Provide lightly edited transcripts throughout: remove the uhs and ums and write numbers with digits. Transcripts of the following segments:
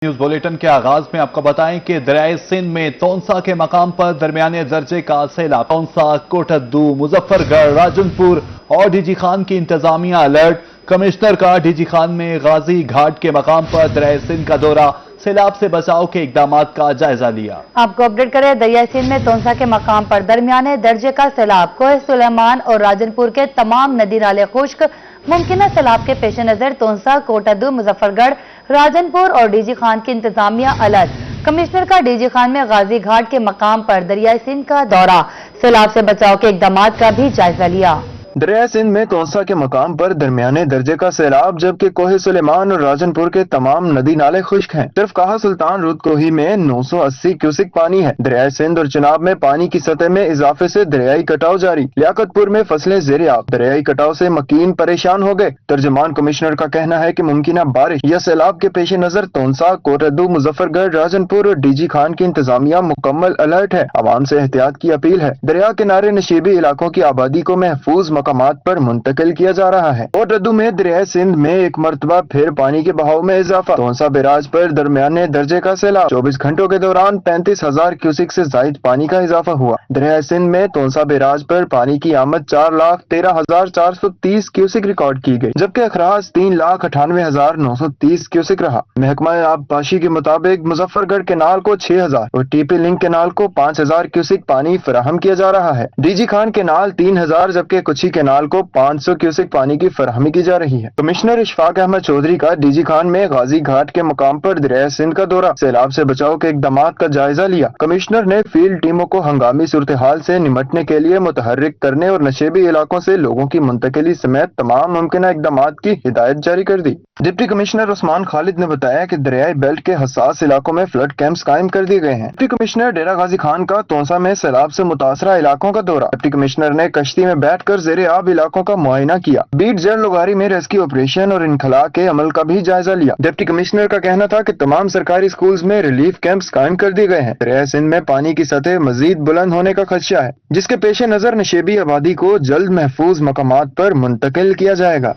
News bulletin के आगाज में आपको बताएं कि दरियाए सिंध में तौंसा के मकाम पर दरमियाने दर्जे का सैलाब। तौंसा, कोटद्दू, मुजफ्फरगढ़, राजनपुर और डीजी खान की इंतजामिया अलर्ट। कमिश्नर का डीजी खान में गाजी घाट के मकाम पर दरियाए सिंध का दौरा, सैलाब से बचाव के इकदाम का जायजा लिया। आपको अपडेट करें, दरियाए सिंध में तौंसा के मकाम पर दरमियाने दर्जे का सैलाब। कोहे सुलेमान और राजनपुर के तमाम नदी नाले खुश्क। मुमकिन सैलाब के पेश नजर तौंसा, कोटद्दू, मुजफ्फरगढ़, राजनपुर और डीजी खान की इंतजामिया अलर्ट। कमिश्नर का डीजी खान में गाजी घाट के मकाम पर दरियाए सिंध का दौरा, सैलाब से बचाव के इकदाम का भी जायजा लिया। दरिया सिंध में तौंसा के मकाम पर दरमियाने दर्जे का सैलाब, जबकि कोहे सुलेमान और राजनपुर के तमाम नदी नाले खुश्क हैं। सिर्फ काहा सुल्तान रुदकोही में 980 क्यूसिक पानी है। दरिया सिंध और चिनाब में पानी की सतह में इजाफे से दरियाई कटाव जारी। लियाकतपुर में फसलें ज़ेर-ए-आब, दरियाई कटाव से मकीन परेशान हो गए। तर्जुमान कमिश्नर का कहना है कि मुमकिन बारिश या सैलाब के पेश नजर तौंसा, कोटद्दू, मुजफ्फरगढ़, राजनपुर और डीजी खान की इंतजामिया मुकम्मल अलर्ट है। आवाम से एहतियात की अपील है। दरिया किनारे नशीबी इलाकों की आबादी को महफूज मकामात पर मुंतकिल किया जा रहा है। कोटद्दू में दरिया सिंध में एक मरतबा फिर पानी के बहाव में इजाफा। तौंसा बैराज पर दरमियाने दर्जे का सैलाब। 24 घंटों के दौरान 35,000 क्यूसिक से जायद पानी का इजाफा हुआ। दरिया सिंध में तौंसा बैराज पर पानी की आमद 4,13,430 क्यूसिक रिकॉर्ड की गई, जबकि अखराज 3,98,930 क्यूसिक रहा। महकमा आबपाशी के मुताबिक मुजफ्फरगढ़ केनाल को 6,000 और टीपी लिंक केनाल को 5,000 क्यूसिक पानी फराहम किया जा रहा है। डीजी खान केनाल 3,000 जबकि कुची केनाल को 500 क्यूसिक पानी की फराहमी की जा रही है। कमिश्नर इशफाक अहमद चौधरी का डीजी खान में गाजी घाट के मकाम पर दरिया सिंध का दौरा, सैलाब से बचाव के इकदाम का जायजा लिया। कमिश्नर ने फील्ड टीमों को हंगामी सूरत हाल से निमटने के लिए मुतहर्रिक करने और नशेबी इलाकों से लोगों की मुंतकिली समेत तमाम मुमकिन इकदाम की हिदायत जारी कर दी। डिप्टी कमिश्नर उस्मान खालिद ने बताया कि दरियाई बेल्ट के हसास इलाकों में फ्लड कैंप्स कायम कर दिए गए हैं। डिप्टी कमिश्नर डेरा गाजी खान का तौंसा में सैलाब से मुतासरा इलाकों का दौरा। डिप्टी कमिश्नर ने कश्ती में बैठकर ज़ेर-ए-आब इलाकों का मुआयना किया। बीट जड़ लुगारी में रेस्क्यू ऑपरेशन और इनखला के अमल का भी जायजा लिया। डिप्टी कमिश्नर का कहना था कि तमाम सरकारी स्कूल्स में रिलीफ कैंप्स कायम कर दिए गए हैं। दरिया सिंध में पानी की सतह मजीद बुलंद होने का खदशा है, जिसके पेश नजर नशेबी आबादी को जल्द महफूज मकामात पर मुंतकिल किया जाएगा।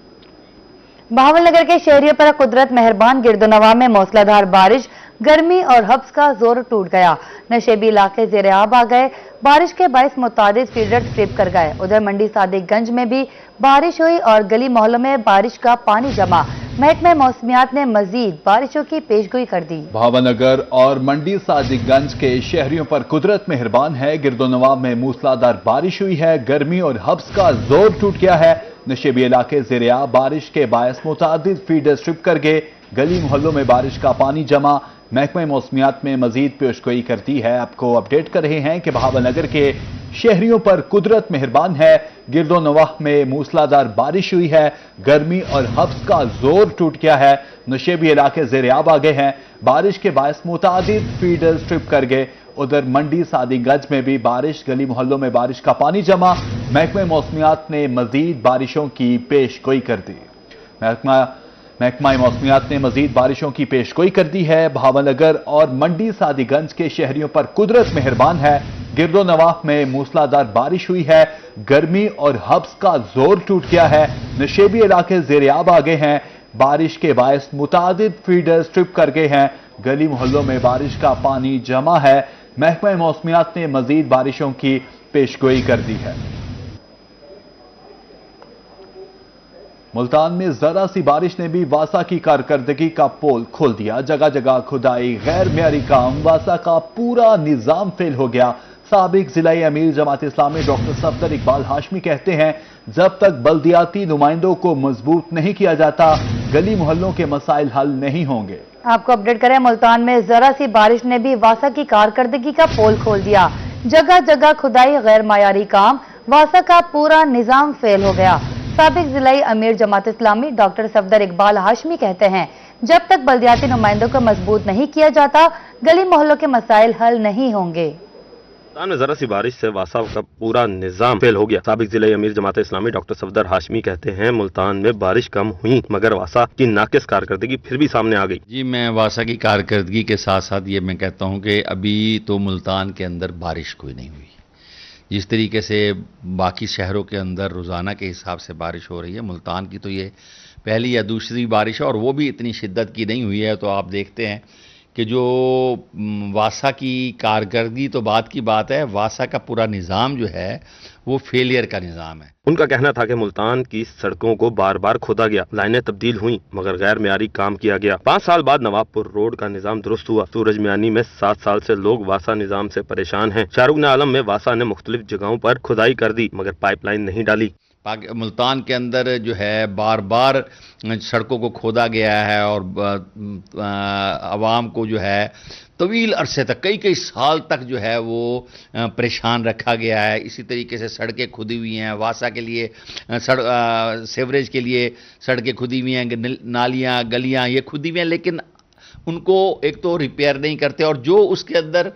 बहावलनगर के शहरियों पर कुदरत मेहरबान। गिरदोनवा में मूसलाधार बारिश, गर्मी और हब्स का जोर टूट गया। नशेबी इलाके ज़ेर-ए-आब आ गए। बारिश के बायस मुतादिद फीडर स्लिप कर गए। उधर मंडी सादिकगंज में भी बारिश हुई और गली मोहल्लों में बारिश का पानी जमा। महकमा मौसमियात ने मजीद बारिशों की पेशगोई कर दी। भावनगर और मंडी सादिकगंज के शहरियों पर कुदरत मेहरबान है। गिरदोनवा में मूसलाधार बारिश हुई है। गर्मी और हब्स का जोर टूट गया है। नशेबी इलाके ज़ेर-ए-आब बारिश के बायस मुतादिद फीडर स्ट्रिप कर गए। गली मोहल्लों में बारिश का पानी जमा। महकमा मौसमियात में मजीद पेशगोई करती है। आपको अपडेट कर रहे हैं कि भावनगर के शहरियों पर कुदरत मेहरबान है। गिरदोनवाह में मूसलाधार बारिश हुई है। गर्मी और हब्स का जोर टूट गया है। नशेबी इलाके ज़ेर-ए-आब आ गए हैं। बारिश के बायस मुतादिद फीडर स्ट्रिप कर गए। उधर मंडी सादिकगंज में भी बारिश, गली मोहल्लों में बारिश का पानी जमा। महकमा मौसमियात ने मजीद बारिशों की पेशगोई कर दी। महकमा मौसमियात ने मजीद बारिशों की पेशगोई कर दी है। भावनगर और मंडी सादिकगंज के शहरियों पर कुदरत मेहरबान है। गिरदोनवाह में मूसलाधार बारिश हुई है। गर्मी और हब्स का जोर टूट गया है। नशेबी इलाके ज़ेर-ए-आब आ गए हैं। बारिश के बायस मुतादिद फीडर स्ट्रिप कर गए हैं। गली मोहल्लों में बारिश का पानी जमा है। महकमा मौसमियात ने मजीद बारिशों की पेशगोई कर दी है। मुल्तान में जरा सी बारिश ने भी वासा की कारकर्दगी का पोल खोल दिया। जगह जगह खुदाई, गैर मेयारी काम, वासा का पूरा निजाम फेल हो गया। साबिक जिला अमीर जमात इस्लामी डॉक्टर सफदर इकबाल हाशमी कहते हैं, जब तक बल्दियाती नुमाइंदों को मजबूत नहीं किया जाता, गली मोहल्लों के मसाइल हल नहीं होंगे। आपको अपडेट करें, मुल्तान में जरा सी बारिश ने भी वासा की कारकर्दगी का पोल खोल दिया। जगह जगह खुदाई, गैर मायारी काम, वासा का पूरा निजाम फेल हो गया। साबिक जिला अमीर जमात इस्लामी डॉक्टर सफदर इकबाल हाशमी कहते हैं, जब तक बल्दियाती नुमाइंदों को मजबूत नहीं किया जाता, गली मोहल्लों के मसाइल हल नहीं होंगे। मुल्तान में जरा सी बारिश से वासा का पूरा निजाम फेल हो गया। साबिक जिला अमीर जमात इस्लामी डॉक्टर सफदर हाशमी कहते हैं, मुल्तान में बारिश कम हुई मगर वासा की नाकिस कारकर्दगी फिर भी सामने आ गई। जी, मैं वासा की कारकर्दगी के साथ साथ ये मैं कहता हूँ कि अभी तो मुल्तान के अंदर बारिश कोई नहीं हुई। जिस तरीके से बाकी शहरों के अंदर रोज़ाना के हिसाब से बारिश हो रही है, मुल्तान की तो ये पहली या दूसरी बारिश है और वो भी इतनी शिद्दत की नहीं हुई है। तो आप देखते हैं کہ جو واسا کی کارکردگی تو بات کی بات ہے، واسا کا پورا نظام جو ہے وہ فیلئر کا نظام ہے۔ ان کا کہنا تھا کہ ملتان کی سڑکوں کو بار بار کھودا گیا، لائنیں تبدیل ہوئیں مگر غیر معیاری کام کیا گیا۔ 5 سال بعد نواب پور روڈ کا نظام درست ہوا۔ سورج میانی میں 7 سال سے لوگ واسا نظام سے پریشان ہیں۔ شاہرکن عالم میں واسا نے مختلف جگہوں پر کھدائی کر دی مگر پائپ لائن نہیں ڈالی۔ ملتان کے اندر جو ہے بار بار سڑکوں کو کھودا گیا ہے اور عوام کو جو ہے طویل عرصے تک کئی سال تک جو ہے وہ پریشان رکھا گیا ہے۔ اسی طریقے سے سڑکیں کھدی ہوئی ہیں، واسا کے لیے سیوریج کے لیے سڑکیں کھدی ہوئی ہیں، نالیاں گلیاں یہ کھدی ہوئی ہیں، لیکن ان کو ایک تو ریپیئر نہیں کرتے اور جو اس کے اندر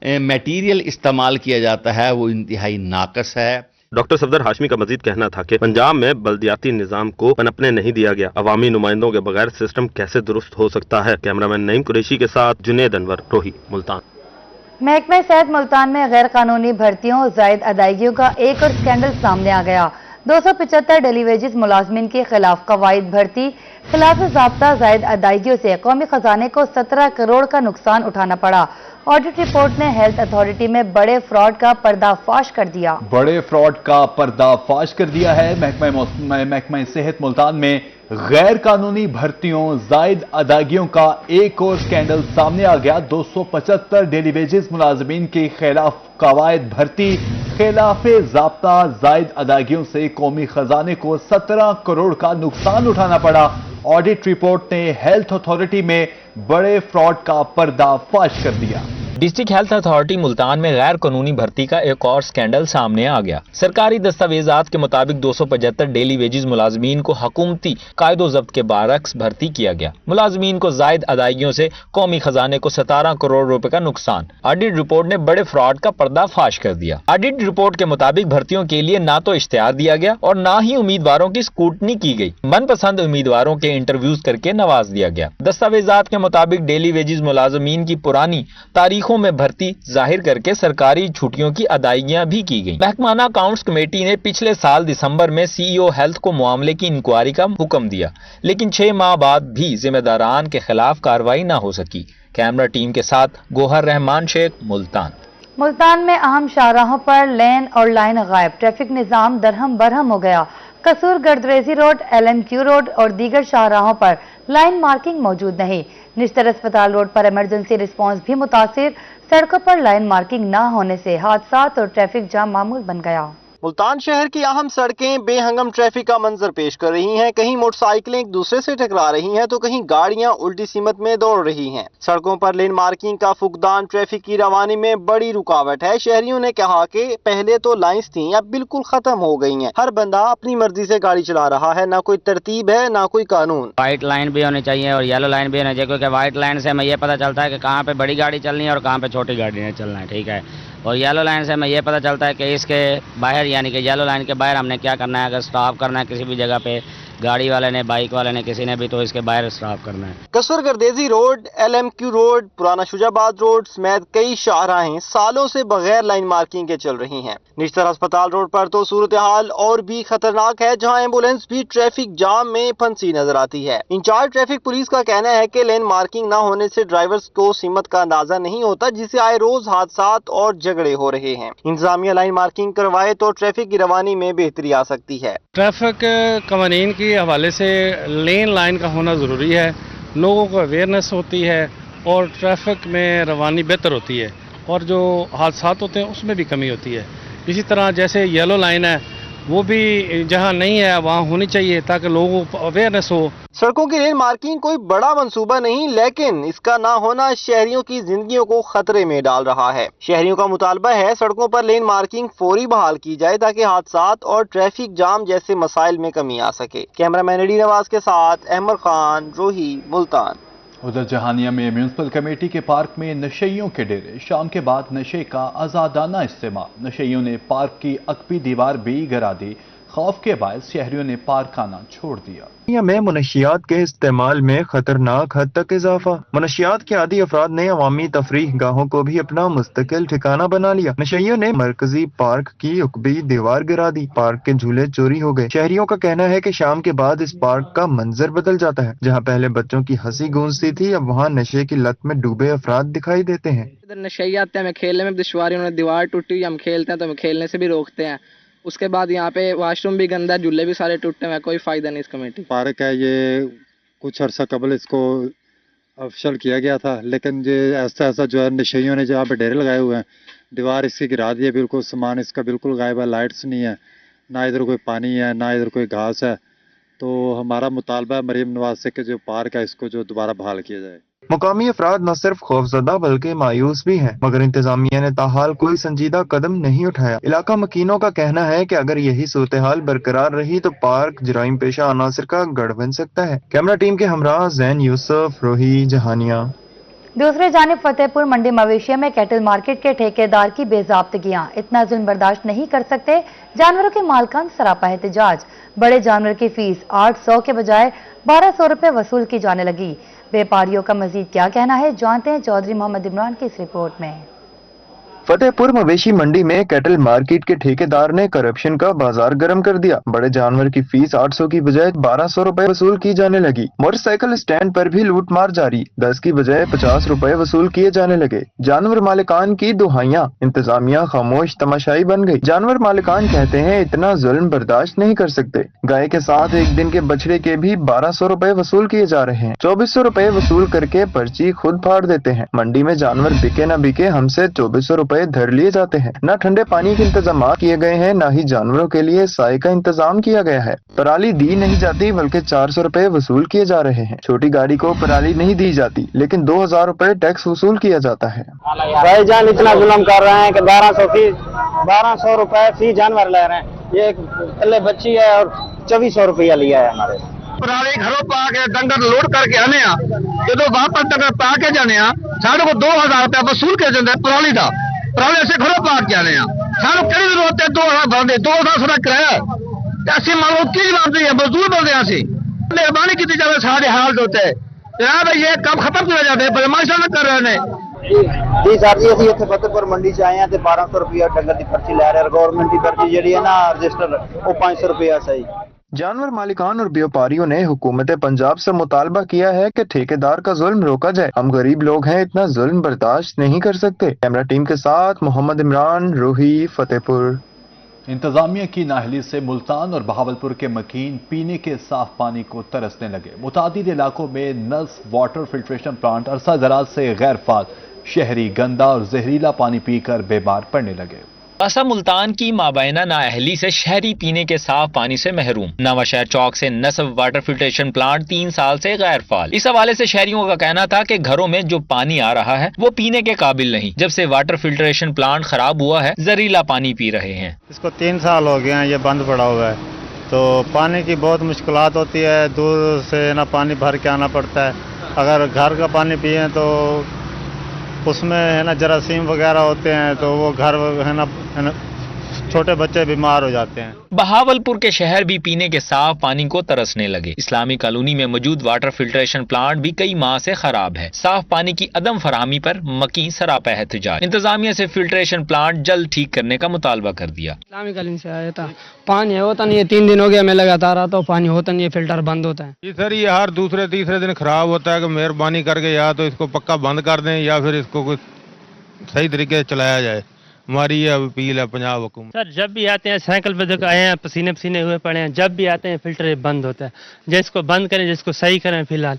میٹیریل استعمال کیا جاتا ہے وہ انتہائی ناقص ہے۔ ڈاکٹر صفدر ہاشمی کا مزید کہنا تھا کہ پنجاب میں بلدیاتی نظام کو پنپنے نہیں دیا گیا، عوامی نمائندوں کے بغیر سسٹم کیسے درست ہو سکتا ہے۔ کیمرامین نعیم قریشی کے ساتھ جنید انور، روہی، ملتان۔ محکمہ صحت ملتان میں غیر قانونی بھرتیوں زائد ادائیگیوں کا ایک اور سکینڈل سامنے آ گیا۔ 275 ڈیلی ویجز ملازمین کے خلاف قواعد بھرتی، خلاف ضابطہ زائد ادائیگیوں سے قومی خزانے کو 17 کروڑ کا نقصان اٹھانا پڑا۔ آڈٹ رپورٹ نے ہیلتھ اتھارٹی میں بڑے فراڈ کا پردہ فاش کر دیا۔ بڑے فراڈ کا پردہ فاش کر دیا ہے۔ محکمہ صحت ملتان میں غیر قانونی بھرتیوں زائد ادائیگیوں کا ایک اور سکینڈل سامنے آ گیا۔ 275 ڈیلی ویجز ملازمین کے خلاف قواعد بھرتی، خلاف ضابطہ زائد ادائیگیوں سے قومی خزانے کو 17 کروڑ کا نقصان اٹھانا پڑا۔ آڈٹ رپورٹ نے ہیلتھ اتھارٹی میں بڑے فراڈ کا پردہ فاش کر دیا۔ ڈسٹرکٹ ہیلتھ اتھارٹی ملتان میں غیر قانونی بھرتی کا ایک اور سکینڈل سامنے آ گیا۔ سرکاری دستاویزات کے مطابق 275 ڈیلی ویجز ملازمین کو حکومتی قائد و ضبط کے برعکس بھرتی کیا گیا۔ ملازمین کو زائد ادائیگیوں سے قومی خزانے کو 17 کروڑ روپے کا نقصان۔ آڈٹ رپورٹ نے بڑے فراڈ کا پردہ فاش کر دیا۔ آڈٹ رپورٹ کے مطابق بھرتیوں کے لیے نہ تو اشتہار دیا گیا اور نہ ہی امیدواروں کی اسکروٹنی کی گئی۔ من پسند امیدواروں کے انٹرویوز کر کے نواز دیا گیا۔ دستاویزات کے مطابق ڈیلی ویجز ملازمین کی پرانی تاریخ میں بھرتی ظاہر کر کے سرکاری چھٹیوں کی ادائیگیاں بھی کی گئیں۔ محکمہ اکاؤنٹس کمیٹی نے پچھلے سال دسمبر میں سی ای او ہیلتھ کو معاملے کی انکوائری کا حکم دیا، لیکن 6 ماہ بعد بھی ذمہ داران کے خلاف کارروائی نہ ہو سکی۔ کیمرہ ٹیم کے ساتھ گوہر رحمان شیخ، ملتان۔ ملتان میں اہم شاہراہوں پر لین اور لائن غائب، ٹریفک نظام درہم برہم ہو گیا۔ قصور گردریزی روڈ، LMQ روڈ اور دیگر شاہراہوں پر لائن مارکنگ موجود نہیں۔ نشتر اسپتال روڈ پر ایمرجنسی رسپانس بھی متاثر، سڑکوں پر لائن مارکنگ نہ ہونے سے حادثات اور ٹریفک جام معمول بن گیا۔ ملتان شہر کی اہم سڑکیں بے ہنگم ٹریفک کا منظر پیش کر رہی ہیں۔ کہیں موٹر سائیکلیں ایک دوسرے سے ٹکرا رہی ہیں تو کہیں گاڑیاں الٹی سمت میں دوڑ رہی ہیں۔ سڑکوں پر لین مارکنگ کا فقدان ٹریفک کی روانی میں بڑی رکاوٹ ہے۔ شہریوں نے کہا کہ پہلے تو لائنز تھیں، اب بالکل ختم ہو گئی ہیں۔ ہر بندہ اپنی مرضی سے گاڑی چلا رہا ہے، نہ کوئی ترتیب ہے نہ کوئی قانون۔ وائٹ لائن بھی ہونی چاہیے اور یلو لائن بھی ہونی چاہیے، کیونکہ وائٹ لائن سے ہمیں یہ پتہ چلتا ہے کہ کہاں پہ بڑی گاڑی چلنی ہے اور کہاں پہ چھوٹی گاڑی نہیں چلنا ہے، ٹھیک ہے۔ اور یلو لائن سے ہمیں یہ پتہ چلتا ہے کہ اس کے باہر، یعنی کہ یلو لائن کے باہر ہم نے کیا کرنا ہے۔ اگر سٹاپ کرنا ہے کسی بھی جگہ پہ، گاڑی والے نے، بائک والے نے، کسی نے بھی، تو اس کے باہر سٹاپ کرنا ہے۔ قصور گردیزی روڈ، LMQ روڈ، پرانا شجاع آباد روڈ سمیت کئی شاہراہیں سالوں سے بغیر لائن مارکنگ کے چل رہی ہیں۔ نشتر ہسپتال روڈ پر تو صورتحال اور بھی خطرناک ہے، جہاں ایمبولینس بھی ٹریفک جام میں پھنسی نظر آتی ہے۔ انچارج ٹریفک پولیس کا کہنا ہے کہ لین مارکنگ نہ ہونے سے ڈرائیورز کو سمت کا اندازہ نہیں ہوتا، جس سے آئے روز حادثات اور جھگڑے ہو رہے ہیں۔ انتظامیہ لائن مارکنگ کروائے تو ٹریفک کی روانی میں بہتری آ سکتی ہے۔ ٹریفک قوانین کے حوالے سے لین لائن کا ہونا ضروری ہے، لوگوں کو اویئرنیس ہوتی ہے اور ٹریفک میں روانی بہتر ہوتی ہے اور جو حادثات ہوتے ہیں اس میں بھی کمی ہوتی ہے۔ اسی طرح جیسے یلو لائن ہے وہ بھی جہاں نہیں ہے وہاں ہونی چاہیے تاکہ لوگوں کو اویئرنیس ہو۔ سڑکوں کی لین مارکنگ کوئی بڑا منصوبہ نہیں، لیکن اس کا نہ ہونا شہریوں کی زندگیوں کو خطرے میں ڈال رہا ہے۔ شہریوں کا مطالبہ ہے سڑکوں پر لین مارکنگ فوری بحال کی جائے تاکہ حادثات اور ٹریفک جام جیسے مسائل میں کمی آ سکے۔ کیمرہ مین ایڈی نواز کے ساتھ احمد خان، روہی، ملتان۔ ادھر جہانیہ میں میونسپل کمیٹی کے پارک میں نشیوں کے ڈیرے، شام کے بعد نشے کا آزادانہ استعمال، نشیوں نے پارک کی عقبی دیوار بھی گرا دی، खौफ के बायस शहरियों ने पार्क आना छोड़ दिया। दुनिया में मनशियात के इस्तेमाल में खतरनाक हद तक इजाफा। मनशियात के आदी अफराद ने अवामी तफरीह गाहों को भी अपना मुस्तकिल ठिकाना बना लिया। नशइयों ने मरकजी पार्क की उकबी दीवार गिरा दी। पार्क के झूले चोरी हो गए। शहरियों का कहना है कि शाम के बाद इस पार्क का मंजर बदल जाता है। जहां पहले बच्चों की हंसी गूंजती थी, अब वहां नशे की लत में डूबे अफराद दिखाई देते हैं। इधर नशे आते हैं, हमें खेलने में दुश्वारी, उन्होंने दीवार टूटी, हम खेलते हैं तो हमें खेलने से भी रोकते हैं। उसके बाद यहाँ पे वॉशरूम भी गंदा, झूले भी सारे टूटे हुए हैं, कोई फायदा नहीं इस कमेटी। पार्क है ये, कुछ अरसा कबल इसको अफशल किया गया था, लेकिन ये ऐसा ऐसा जो है नशइयों ने जहाँ पे डेरे लगाए हुए हैं, दीवार इसकी गिरा दी है, बिल्कुल सामान इसका बिल्कुल गायब है, लाइट्स नहीं है, ना इधर कोई पानी है, ना इधर कोई घास है। तो हमारा मुतालबा है मरीम नवाज से कि जो पार्क है इसको जो दोबारा बहाल किया जाए। मुकामी अफराद न सिर्फ खौफजदा बल्कि मायूस भी हैं, मगर इंतजामिया ने ताहाल कोई संजीदा कदम नहीं उठाया। इलाका मकीनों का कहना है कि अगर यही सूरत हाल बरकरार रही तो पार्क जराइम पेशा अनासर का गढ़ बन सकता है। कैमरा टीम के हमरा जैन यूसुफ, रोही, जहानिया। दूसरी जानिब फतेहपुर मंडी मवेशिया में कैटल मार्केट के ठेकेदार की बेजाब्तगियां। इतना जुल्म बर्दाश्त नहीं कर सकते जानवरों के मालकान सरापा एहतजाज। बड़े जानवर की फीस 800 के बजाय 1200 रुपए वसूल की जाने लगी। व्यापारियों का मजीद क्या कहना है, जानते हैं चौधरी मोहम्मद इमरान की इस रिपोर्ट में। फतेहपुर मवेशी मंडी में कैटल मार्केट के ठेकेदार ने करप्शन का बाजार गर्म कर दिया। बड़े जानवर की फीस 800 की बजाय 1200 रुपए वसूल की जाने लगी। मोटरसाइकिल स्टैंड पर भी लूटमार जारी, 10 की बजाय 50 रुपए वसूल किए जाने लगे। जानवर मालिकान की दुहाइयां, इंतजामिया खामोश तमाशाई बन गई। जानवर मालिकान कहते हैं इतना जुल्म बर्दाश्त नहीं कर सकते। गाय के साथ एक दिन के बछड़े के भी 1200 रुपए वसूल किए जा रहे हैं। 2400 रुपए वसूल करके पर्ची खुद फाड़ देते हैं। मंडी में जानवर बिके न बिके हमसे 2400 रुपए धर लिए जाते हैं। न ठंडे पानी के इंतजाम किए गए हैं, न ही जानवरों के लिए साए का इंतजाम किया गया है। पराली दी नहीं जाती बल्कि 400 रुपए वसूल किए जा रहे हैं। छोटी गाड़ी को पराली नहीं दी जाती लेकिन 2000 रुपए टैक्स वसूल किया जाता है। भाईजान इतना जुल्म कर रहे हैं कि 1200 रुपए फी जानवर ले रहे हैं। ये एक पहले बच्ची है और 2400 रुपया लिया है हमारे। पराली घरों पा के डंगर लोड करके आने जो वापस डंगर पा के जाने साढ़े को 2000 रुपया वसूल के जाते पराली का। पराली से घरों पा के आने सानू कड़ी जरूरत है 2000 भरते 2000 सारा किराया ऐसे मानो की जवाब है मजदूर बनते हैं असी मेहरबानी की जाए सारे हाल होते हैं जनाब ये काम खत्म किया जाते बदमाशा न कर रहे हैं। जी सर जी ਅਸੀਂ ਇੱਥੇ ਫਤਿਹਪੁਰ ਮੰਡੀ 'ਚ ਆਏ ਆ ਤੇ 1200 ਰੁਪਇਆ ਡੰਗਰ ਦੀ ਪਰਚੀ ਲੈ ਰਹੇ। ਗਵਰਨਮੈਂਟ ਦੀ ਪਰਚੀ ਜਿਹੜੀ ਹੈ ਨਾ ਰਜਿਸਟਰ ਉਹ 500 ਰੁਪਇਆ ਸਹੀ। जानवर मालिकान और व्यापारियों ने हुकूमत पंजाब से मुतालबा किया है कि ठेकेदार का जुल्म रोका जाए। हम गरीब लोग हैं, इतना जुल्म बर्दाश्त नहीं कर सकते। कैमरा टीम के साथ मोहम्मद इमरान, रोही, फतेहपुर। इंतजामिया की नाहली से मुल्तान और बहावलपुर के मकीन पीने के साफ पानी को तरसने लगे। मुतादिद इलाकों में नस्ब वाटर फिल्ट्रेशन प्लांट अरसा दराज से गैर फाल। शहरी गंदा और जहरीला पानी पीकर बीमार पड़ने लगे। वासा मुल्तान की माबैना नाअहली से शहरी पीने के साफ पानी से महरूम। नवाशहर चौक से नस्ब वाटर फिल्ट्रेशन प्लांट 3 साल से गैर फाल। इस हवाले से शहरियों का कहना था कि घरों में जो पानी आ रहा है वो पीने के काबिल नहीं। जब से वाटर फिल्ट्रेशन प्लांट खराब हुआ है जहरीला पानी पी रहे हैं। इसको 3 साल हो गए हैं, ये बंद पड़ा हुआ है तो पानी की बहुत मुश्किलात होती है। दूर से ना पानी भर के आना पड़ता है। अगर घर का पानी पिए तो उसमें है ना जरासीम वगैरह होते हैं तो वो घर है ना छोटे बच्चे बीमार हो जाते हैं। बहावलपुर के शहर भी पीने के साफ पानी को तरसने लगे। इस्लामी कॉलोनी में मौजूद वाटर फिल्ट्रेशन प्लांट भी कई माह से खराब है। साफ पानी की अदम फराहमी पर मकी सरापा एहतजाज। इंतजामिया से फिल्ट्रेशन प्लांट जल्द ठीक करने का मुतालबा कर दिया। इस्लामी कॉलोनी से आया था, पानी होता नहीं है, 3 दिन हो गया मैं लगातार आता हूँ, पानी होता नहीं है, फिल्टर बंद होता है। जी सर ये हर दूसरे तीसरे दिन खराब होता है कि मेहरबानी करके या तो इसको पक्का बंद कर दें या फिर इसको कुछ सही तरीके से चलाया जाए। हमारी ये अपील है पंजाब हुकूमत। सर जब भी आते हैं साइकिल पे जो आए हैं पसीने पसीने हुए पड़े हैं, जब भी आते हैं फिल्टर बंद होता है। जिसको बंद करें जिसको सही करें, फिलहाल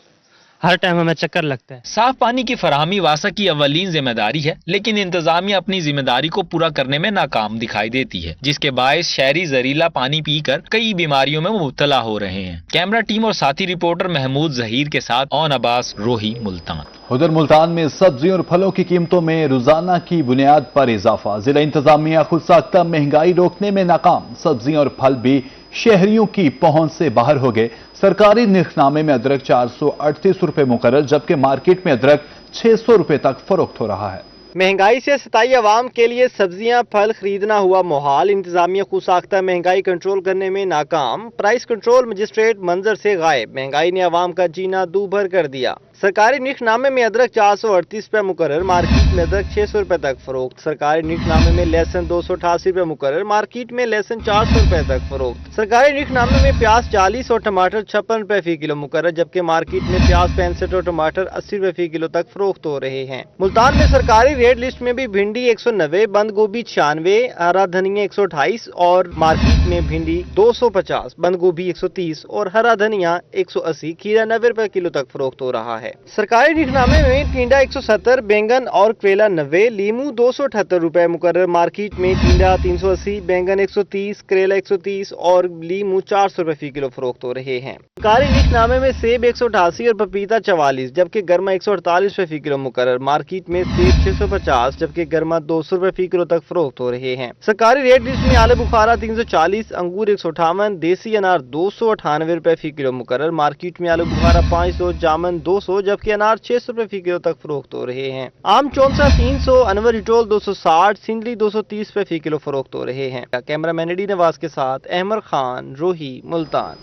हर टाइम हमें चक्कर लगता है। साफ पानी की फराहमी वासा की अवलीन जिम्मेदारी है लेकिन इंतजामिया अपनी जिम्मेदारी को पूरा करने में नाकाम दिखाई देती है जिसके बायस शहरी जहरीला पानी पीकर कई बीमारियों में मुब्तला हो रहे हैं। कैमरा टीम और साथी रिपोर्टर महमूद जहीर के साथ ऑन अब्बास, रोही, मुल्तान। उधर मुल्तान में सब्जियों और फलों की कीमतों में रोजाना की बुनियाद पर इजाफा। जिला इंतजामिया खुद साख्ता महंगाई रोकने में नाकाम। सब्जियां और फल भी शहरियों की पहुंच से बाहर हो गए। सरकारी निर्खनामे में अदरक 438 रुपए मुकर्रर जबकि मार्केट में अदरक 600 रुपए तक फरोख्त हो रहा है। महंगाई से सताई आवाम के लिए सब्जियां फल खरीदना हुआ मुहाल। इंतजामिया खुद साख्ता महंगाई कंट्रोल करने में नाकाम। प्राइस कंट्रोल मजिस्ट्रेट मंजर से गायब। महंगाई ने आवाम का जीना दूभर कर दिया। सरकारी निकनामे में अदरक 438 रुपये मुकर्रर, मार्केट में अदरक 600 रुपये तक फरोख्त। सरकारी निकनामे में लहसुन 288 रुपये मुकर्रर, मार्केट में लहसुन 400 रुपये तक फरोख्त। सरकारी निकनामे में प्याज 40 और टमाटर 56 रुपये फी किलो मुकर्रर, जबकि मार्केट में प्याज 65 और टमाटर 80 रुपये फी किलो तक फरोख्त हो रहे हैं। मुल्तान में सरकारी रेट लिस्ट में भी भिंडी 190, बंद गोभी 96, हरा धनिया 128 और मार्केट में भिंडी 250, बंद गोभी 130 और हरा धनिया 180, खीरा 90 रुपये किलो तक फरोख्त हो रहा है। सरकारी निकनामे में टिंडा 170, बैंगन और करेला 90, लीमू 278 रुपए मुकर्रर, मार्केट में टिंडा 380, बैंगन 130, करेला 130 और लीमू 400 रुपए फी किलो फरोख्त हो रहे हैं। सरकारी निकनामे में सेब 188 और पपीता 44, जबकि गरमा 148 रुपए फी किलो मुकर्रर, मार्केट में सेब 650 जबकि गरमा 200 रुपए फी किलो तक फरोख्त हो रहे हैं। सरकारी रेट लिस्ट में आलू बुखारा 340, अंगूर 158, देसी अनार 298 रुपए फी किलो मुकर्रर, मार्केट में आलू बुखारा 500, जामुन 200 जबकि अनार 600 रुपए फी किलो तक फरोख्त हो रहे हैं। आम चौंसा 300, अनवर इटोल 260, सिंदली 230 रुपए फी किलो फरोख्त हो रहे हैं। कैमरामैन एडी नवाज के साथ अहमद खान, रोही, मुल्तान।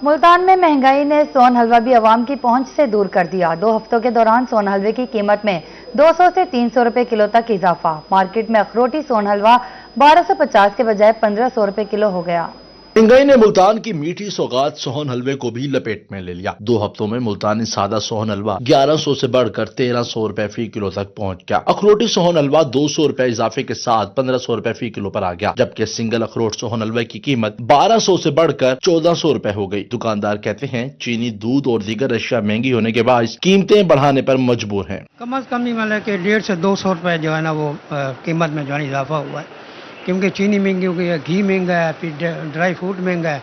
मुल्तान में महंगाई ने सोन हलवा भी आवाम की पहुंच से दूर कर दिया। 2 हफ्तों के दौरान सोन हलवे की कीमत में 200 से 300 रुपए किलो तक इजाफा। मार्केट में अखरोटी सोन हलवा 1250 के बजाय 1500 रुपए किलो हो गया। महंगाई ने मुल्तान की मीठी सौगात सोहन हलवे को भी लपेट में ले लिया। 2 हफ्तों में मुल्तानी सादा सोहन हलवा 1100 से बढ़कर 1300 रुपए फी किलो तक पहुंच गया। अखरोटी सोहन हलवा 200 रुपए इजाफे के साथ 1500 रुपए फी किलो पर आ गया, जबकि सिंगल अखरोट सोहन हलवे की कीमत 1200 से बढ़कर 1400 रुपए हो गई। दुकानदार कहते हैं चीनी, दूध और दीगर अशिया महंगी होने के बाद कीमतें बढ़ाने पर मजबूर हैं। कम अज कम ही मतलब कि 150 से 200 रुपए जो है ना वो कीमत में जो है इजाफा हुआ है, क्योंकि चीनी महंगी हो गई है, घी महंगा है, फिर ड्राई फ्रूट महंगा है।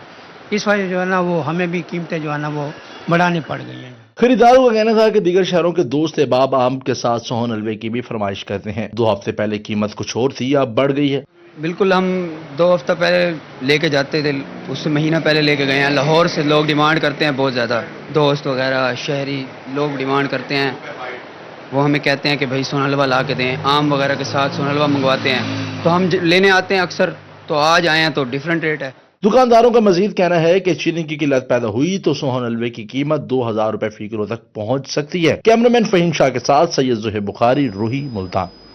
इस वजह जो है ना वो हमें भी कीमतें जो है ना वो बढ़ानी पड़ गई हैं। खरीदारों का कहना था कि दीगर शहरों के दोस्त अहबाब आम के साथ सोहन हलवे की भी फरमाइश करते हैं। 2 हफ्ते पहले कीमत कुछ और थी, अब बढ़ गई है। बिल्कुल, हम 2 हफ्ता पहले लेके जाते थे, उससे महीना पहले लेके गए हैं। लाहौर से लोग डिमांड करते हैं बहुत ज़्यादा, दोस्त वगैरह शहरी लोग डिमांड करते हैं। वो हमें कहते हैं कि भाई सोन हलवा ला के दें, आम वगैरह के साथ सोन हलवा मंगवाते हैं, तो हम लेने आते हैं अक्सर, तो आज आए हैं तो डिफरेंट रेट है। दुकानदारों का मजीद कहना है कि चीनी की किल्लत पैदा हुई तो सोहन हलवे की कीमत 2000 रुपए फी किलो तक पहुंच सकती है। कैमरामैन फहीम शाह के साथ सैयद जुहेब बुखारी, रूही, मुल्तान।